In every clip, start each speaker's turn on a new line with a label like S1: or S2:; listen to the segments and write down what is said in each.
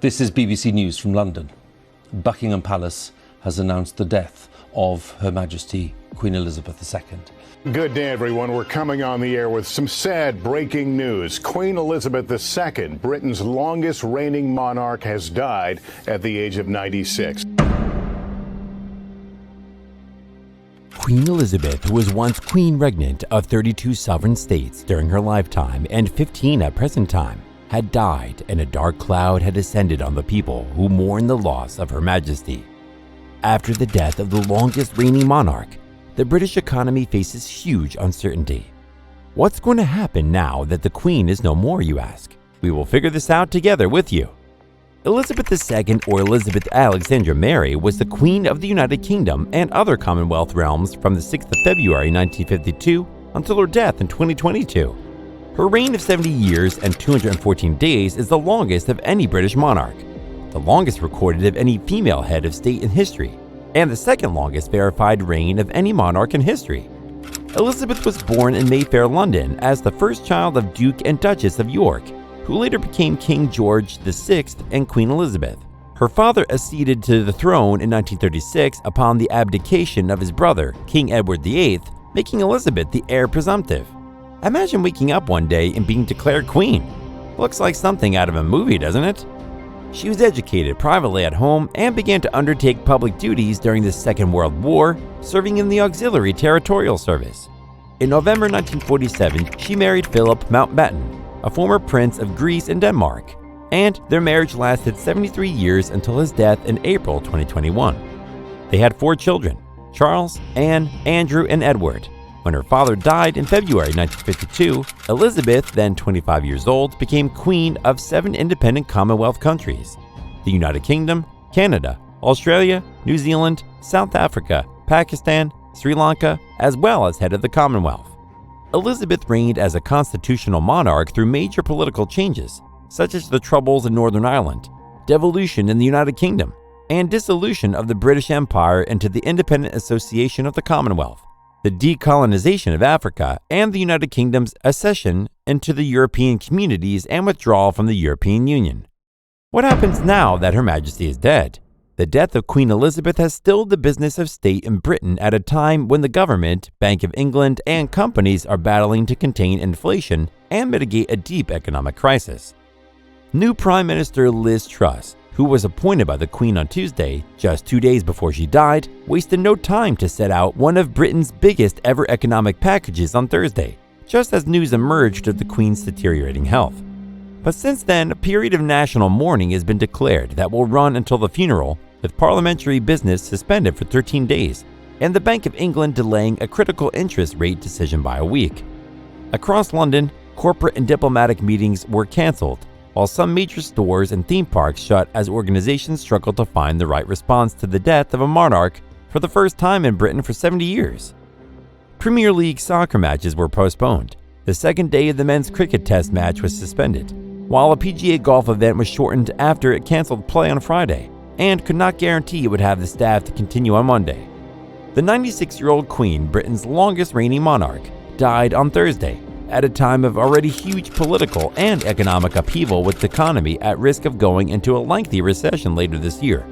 S1: This is BBC News from London. Buckingham Palace has announced the death of Her Majesty Queen Elizabeth II.
S2: Good day, everyone. We're coming on the air with some sad breaking news. Queen Elizabeth II, Britain's longest reigning monarch, has died at the age of 96.
S3: Queen Elizabeth, who was once Queen Regnant of 32 sovereign states during her lifetime and 15 at present time, had died, and a dark cloud had descended on the people who mourn the loss of Her Majesty. After the death of the longest reigning monarch, the British economy faces huge uncertainty. What's going to happen now that the Queen is no more, you ask? We will figure this out together with you. Elizabeth II, or Elizabeth Alexandra Mary, was the Queen of the United Kingdom and other Commonwealth realms from the 6th of February 1952 until her death in 2022. Her reign of 70 years and 214 days is the longest of any British monarch, the longest recorded of any female head of state in history, and the second longest verified reign of any monarch in history. Elizabeth was born in Mayfair, London, as the first child of Duke and Duchess of York, who later became King George VI and Queen Elizabeth. Her father acceded to the throne in 1936 upon the abdication of his brother, King Edward VIII, making Elizabeth the heir presumptive. Imagine waking up one day and being declared queen. Looks like something out of a movie, doesn't it? She was educated privately at home and began to undertake public duties during the Second World War, serving in the Auxiliary Territorial Service. In November 1947, she married Philip Mountbatten, a former prince of Greece and Denmark, and their marriage lasted 73 years until his death in April 2021. They had 4 children: Charles, Anne, Andrew, and Edward. When her father died in February 1952, Elizabeth, then 25 years old, became queen of 7 independent Commonwealth countries: the United Kingdom, Canada, Australia, New Zealand, South Africa, Pakistan, Sri Lanka, as well as head of the Commonwealth. Elizabeth reigned as a constitutional monarch through major political changes, such as the Troubles in Northern Ireland, devolution in the United Kingdom, and dissolution of the British Empire into the Independent Association of the Commonwealth, the decolonization of Africa, and the United Kingdom's accession into the European communities and withdrawal from the European Union. What happens now that Her Majesty is dead? The death of Queen Elizabeth has stilled the business of state in Britain at a time when the government, Bank of England, and companies are battling to contain inflation and mitigate a deep economic crisis. New Prime Minister Liz Truss, who was appointed by the Queen on Tuesday, just 2 days before she died, wasted no time to set out one of Britain's biggest ever economic packages on Thursday, just as news emerged of the Queen's deteriorating health. But since then, a period of national mourning has been declared that will run until the funeral, with parliamentary business suspended for 13 days, and the Bank of England delaying a critical interest rate decision by a week. Across London, corporate and diplomatic meetings were cancelled, while some major stores and theme parks shut as organizations struggled to find the right response to the death of a monarch for the first time in Britain for 70 years. Premier League soccer matches were postponed. The second day of the men's cricket test match was suspended, while a PGA golf event was shortened after it canceled play on Friday and could not guarantee it would have the staff to continue on Monday. The 96-year-old Queen, Britain's longest reigning monarch, died on Thursday, at a time of already huge political and economic upheaval, with the economy at risk of going into a lengthy recession later this year.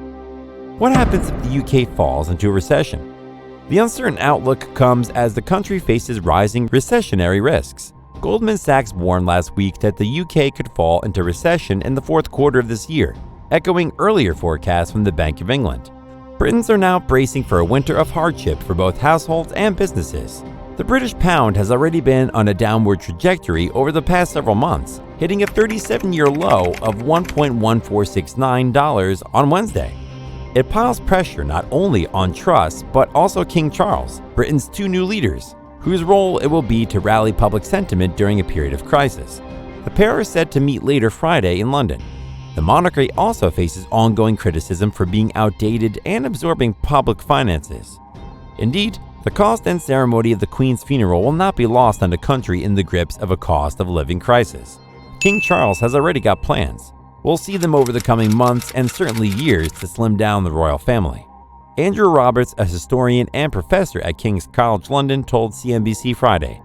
S3: What happens if the UK falls into a recession? The uncertain outlook comes as the country faces rising recessionary risks. Goldman Sachs warned last week that the UK could fall into recession in the fourth quarter of this year, echoing earlier forecasts from the Bank of England. Britons are now bracing for a winter of hardship for both households and businesses. The British pound has already been on a downward trajectory over the past several months, hitting a 37-year low of $1.1469 on Wednesday. It piles pressure not only on Truss, but also King Charles, Britain's 2 new leaders, whose role it will be to rally public sentiment during a period of crisis. The pair are set to meet later Friday in London. The monarchy also faces ongoing criticism for being outdated and absorbing public finances. Indeed, the cost and ceremony of the Queen's funeral will not be lost on the country in the grips of a cost of living crisis. King Charles has already got plans. We'll see them over the coming months and certainly years to slim down the royal family. Andrew Roberts, a historian and professor at King's College London, told CNBC Friday,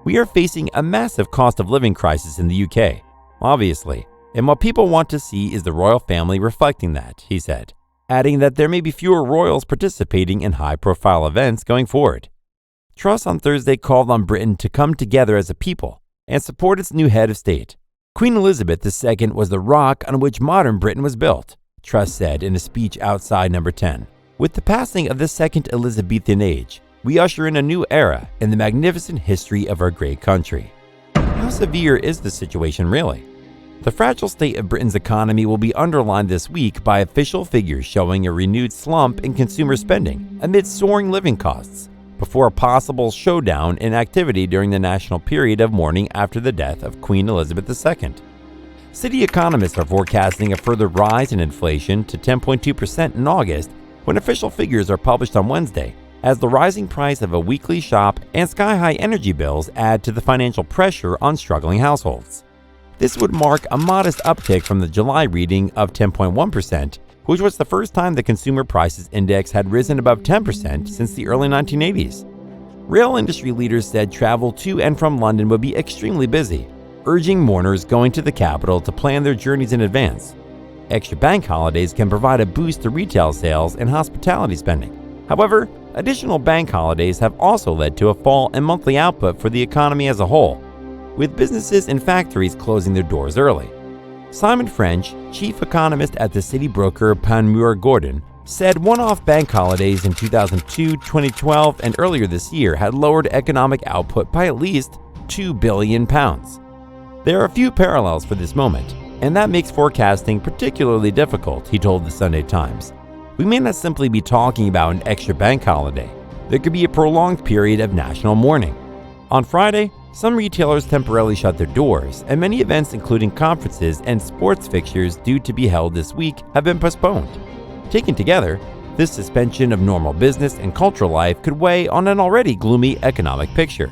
S3: "We are facing a massive cost of living crisis in the UK. Obviously, And what people want to see is the royal family reflecting that, he said, adding that there may be fewer royals participating in high-profile events going forward. Truss on Thursday called on Britain to come together as a people and support its new head of state. Queen Elizabeth II was the rock on which modern Britain was built, Truss said in a speech outside Number 10. With the passing of the second Elizabethan age, we usher in a new era in the magnificent history of our great country. How severe is the situation really? The fragile state of Britain's economy will be underlined this week by official figures showing a renewed slump in consumer spending amid soaring living costs, before a possible showdown in activity during the national period of mourning after the death of Queen Elizabeth II. City economists are forecasting a further rise in inflation to 10.2% in August when official figures are published on Wednesday, as the rising price of a weekly shop and sky-high energy bills add to the financial pressure on struggling households. This would mark a modest uptick from the July reading of 10.1%, which was the first time the Consumer Prices Index had risen above 10% since the early 1980s. Rail industry leaders said travel to and from London would be extremely busy, urging mourners going to the capital to plan their journeys in advance. Extra bank holidays can provide a boost to retail sales and hospitality spending. However, additional bank holidays have also led to a fall in monthly output for the economy as a whole, with businesses and factories closing their doors early. Simon French, chief economist at the city broker Panmure Gordon, said one-off bank holidays in 2002, 2012, and earlier this year had lowered economic output by at least £2 billion. There are a few parallels for this moment, and that makes forecasting particularly difficult, he told the Sunday Times. We may not simply be talking about an extra bank holiday. There could be a prolonged period of national mourning. On Friday, some retailers temporarily shut their doors, and many events including conferences and sports fixtures due to be held this week have been postponed. Taken together, this suspension of normal business and cultural life could weigh on an already gloomy economic picture.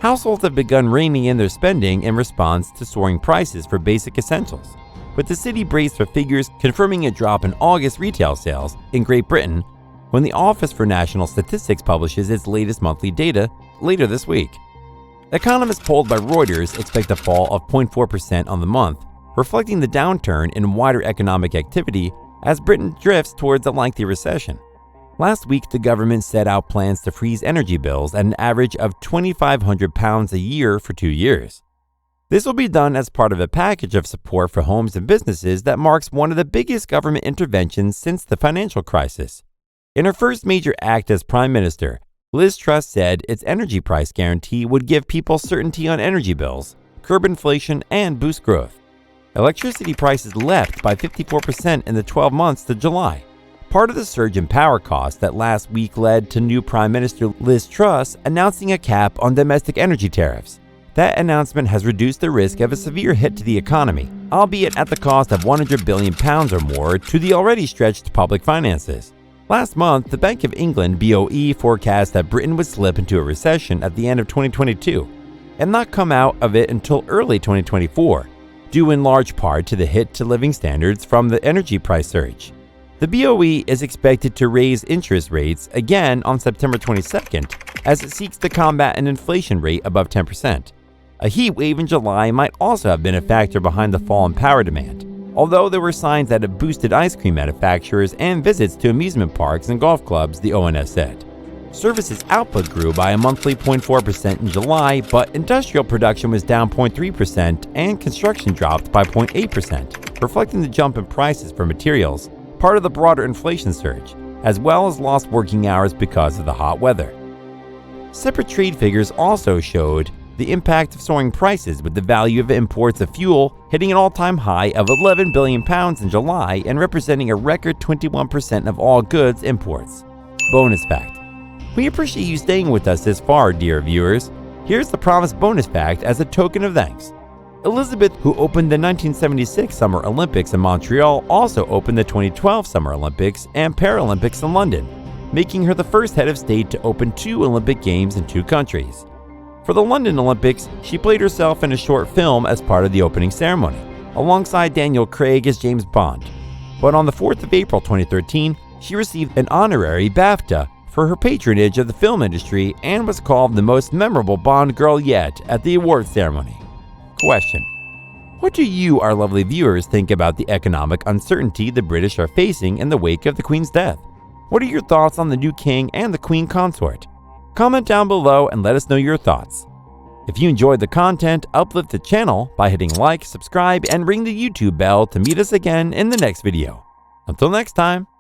S3: Households have begun reining in their spending in response to soaring prices for basic essentials, with the city braced for figures confirming a drop in August retail sales in Great Britain when the Office for National Statistics publishes its latest monthly data later this week. Economists polled by Reuters expect a fall of 0.4% on the month, reflecting the downturn in wider economic activity as Britain drifts towards a lengthy recession. Last week, the government set out plans to freeze energy bills at an average of £2,500 a year for 2 years. This will be done as part of a package of support for homes and businesses that marks one of the biggest government interventions since the financial crisis. In her first major act as Prime Minister, Liz Truss said its energy price guarantee would give people certainty on energy bills, curb inflation, and boost growth. Electricity prices leapt by 54% in the 12 months to July. Part of the surge in power costs that last week led to new Prime Minister Liz Truss announcing a cap on domestic energy tariffs. That announcement has reduced the risk of a severe hit to the economy, albeit at the cost of £100 billion or more to the already stretched public finances. Last month, the Bank of England (BOE) forecast that Britain would slip into a recession at the end of 2022 and not come out of it until early 2024, due in large part to the hit to living standards from the energy price surge. The BOE is expected to raise interest rates again on September 22nd as it seeks to combat an inflation rate above 10%. A heat wave in July might also have been a factor behind the fall in power demand, although there were signs that it boosted ice cream manufacturers and visits to amusement parks and golf clubs, the ONS said. Services output grew by a monthly 0.4% in July, but industrial production was down 0.3% and construction dropped by 0.8%, reflecting the jump in prices for materials, part of the broader inflation surge, as well as lost working hours because of the hot weather. Separate trade figures also showed the impact of soaring prices, with the value of imports of fuel hitting an all-time high of £11 billion in July and representing a record 21% of all goods imports. Bonus fact. We appreciate you staying with us this far, dear viewers. Here's the promised bonus fact as a token of thanks. Elizabeth, who opened the 1976 Summer Olympics in Montreal, also opened the 2012 Summer Olympics and Paralympics in London, making her the first head of state to open 2 Olympic Games in 2 countries. For the London Olympics, she played herself in a short film as part of the opening ceremony, alongside Daniel Craig as James Bond. But on the 4th of April 2013, she received an honorary BAFTA for her patronage of the film industry and was called the most memorable Bond girl yet at the awards ceremony. Question: What do you, our lovely viewers, think about the economic uncertainty the British are facing in the wake of the Queen's death? What are your thoughts on the new King and the Queen Consort? Comment down below and let us know your thoughts. If you enjoyed the content, uplift the channel by hitting like, subscribe, and ring the YouTube bell to meet us again in the next video. Until next time.